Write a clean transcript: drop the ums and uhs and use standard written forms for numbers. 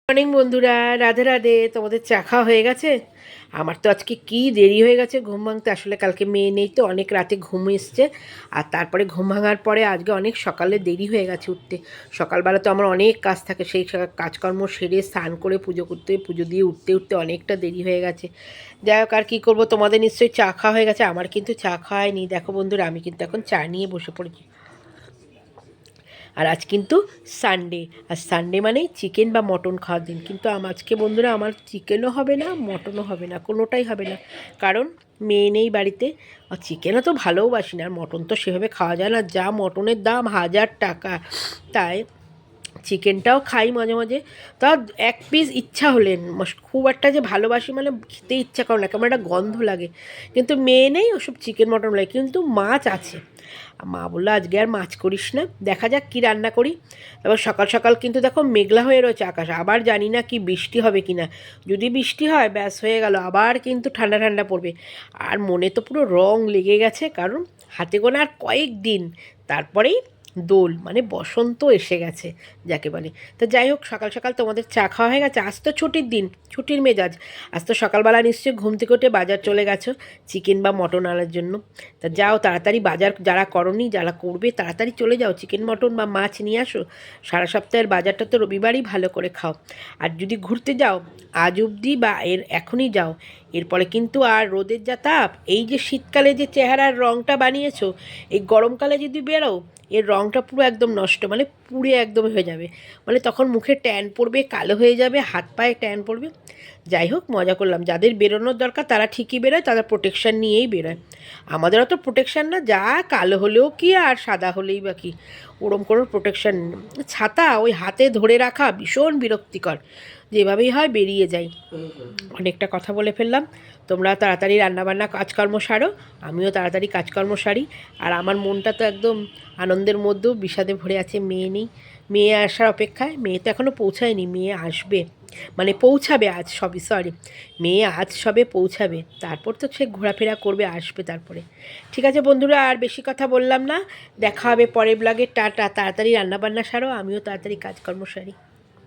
Morning বন্ধুরা, রাধে রাধে। তোমাদের চা খাওয়া হয়ে গেছে? আমার তো আজকে কি দেরি হয়ে গেছে ঘুম ভাঙতে। আসলে কালকে মেয়ে নেই তো, অনেক রাতে ঘুম এসছে। আর তারপরে ঘুম ভাঙার পরে আজকে অনেক সকালে দেরি হয়ে গেছে উঠতে। সকালবেলা তো আমার অনেক কাজ থাকে, সেই কাজকর্ম সেরে স্নান করে পুজো করতে, পুজো দিয়ে উঠতে উঠতে অনেকটা দেরি হয়ে গেছে। যাই হোক, আর কী করবো, তোমাদের নিশ্চয়ই চা খাওয়া হয়ে গেছে, আমার কিন্তু চা খাওয়াই নি। দেখো বন্ধুরা, আমি কিন্তু এখন চা নিয়ে বসে পড়েছি। আর আজ কিন্তু সানডে, আর সানডে মানেই চিকেন বা মটন খাওয়ার দিন। কিন্তু আজকে বন্ধুরা আমার চিকেনও হবে না, মটনও হবে না, কোনোটাই হবে না। কারণ মেয়ে নেই বাড়িতে। আর চিকেনও তো ভালোবাসি না, আর মটন তো সেভাবে খাওয়া যায় না, যা মটনের দাম 1000 টাকা। তাই চিকেনটাও খাই মাঝে মাঝে। তা এক পিস ইচ্ছা হলেন, খুব একটা যে ভালোবাসি মানে খেতে ইচ্ছা করে না, কেমন একটা গন্ধ লাগে। কিন্তু মেয়ে নেই, ওসব চিকেন মটন লাগে। কিন্তু মাছ আছে, মা বললো আজকে আর মাছ করিস না, দেখা যাক কী রান্না করি। এবার সকাল সকাল কিন্তু দেখো মেঘলা হয়ে রয়েছে আকাশ, আবার জানি না কি বৃষ্টি হবে কি না। যদি বৃষ্টি হয় ব্যাস হয়ে গেল, আবার কিন্তু ঠান্ডা ঠান্ডা পড়বে। আর মনে তো পুরো রং লেগে গেছে, কারণ হাতে গোনা আর কয়েকদিন, তারপরেই দোল, মানে বসন্ত এসে গেছে যাকে বলে। তো যাই হোক, সকাল সকাল তোমাদের চা খাওয়া হয়ে গেছে? আজ তো ছুটির দিন, ছুটির মেজাজ। আজ তো সকালবেলা নিশ্চয়ই ঘুম থেকে উঠে বাজার চলে গেছো চিকেন বা মটন আনার জন্য। তা যাও তাড়াতাড়ি, বাজার যারা করনি, যারা করবে তাড়াতাড়ি চলে যাও, চিকেন মটন বা মাছ নিয়ে আসো। সারা সপ্তাহের বাজারটা তো রবিবারই ভালো করে খাও। আর যদি ঘুরতে যাও আজ অবধি বা এখনই যাও, এরপরে কিন্তু আর রোদের যা তাপ, এই যে শীতকালে যে চেহারার রঙটা বানিয়েছো, এই গরমকালে যদি বেরো এর রঙটা পুরো একদম নষ্ট, মানে পুড়ে একদম হয়ে যাবে। মানে তখন মুখে ট্যান পড়বে, কালো হয়ে যাবে, হাত পায়ে ট্যান পড়বে। যাই হোক, মজা করলাম। যাদের বেরোনোর দরকার তারা ঠিকই বেরোয়, তারা প্রোটেকশান নিয়েই বেরোয়। আমাদের অত প্রোটেকশান না, যা কালো হলেও কি আর সাদা হলেই বা কি, ওরম কোনো প্রোটেকশান। ছাতা ওই হাতে ধরে রাখা ভীষণ বিরক্তিকর, যেভাবেই হয় বেরিয়ে যাই। অনেকটা কথা বলে ফেললাম। তোমরা তাড়াতাড়ি রান্নাবান্না কাজকর্ম সারো, আমিও তাড়াতাড়ি কাজকর্ম সারি। আর আমার মনটা তো একদম আনন্দের মধ্যেও বিষাদে ভরে আছে, মেয়ে নেই। মেয়ে আসার অপেক্ষায়, মেয়ে তো এখনও পৌঁছায়নি, মেয়ে আসবে, মানে পৌঁছাবে আজ, সরি, মেয়ে আজ সবে পৌঁছাবে, তারপর তো সে ঘোরাফেরা করবে, আসবে তারপরে। ঠিক আছে বন্ধুরা, আর বেশি কথা বললাম না, দেখা হবে পরের ব্লগে। টাটা। তাড়াতাড়ি রান্নাবান্না সারো, আমিও তাড়াতাড়ি কাজকর্ম সারি।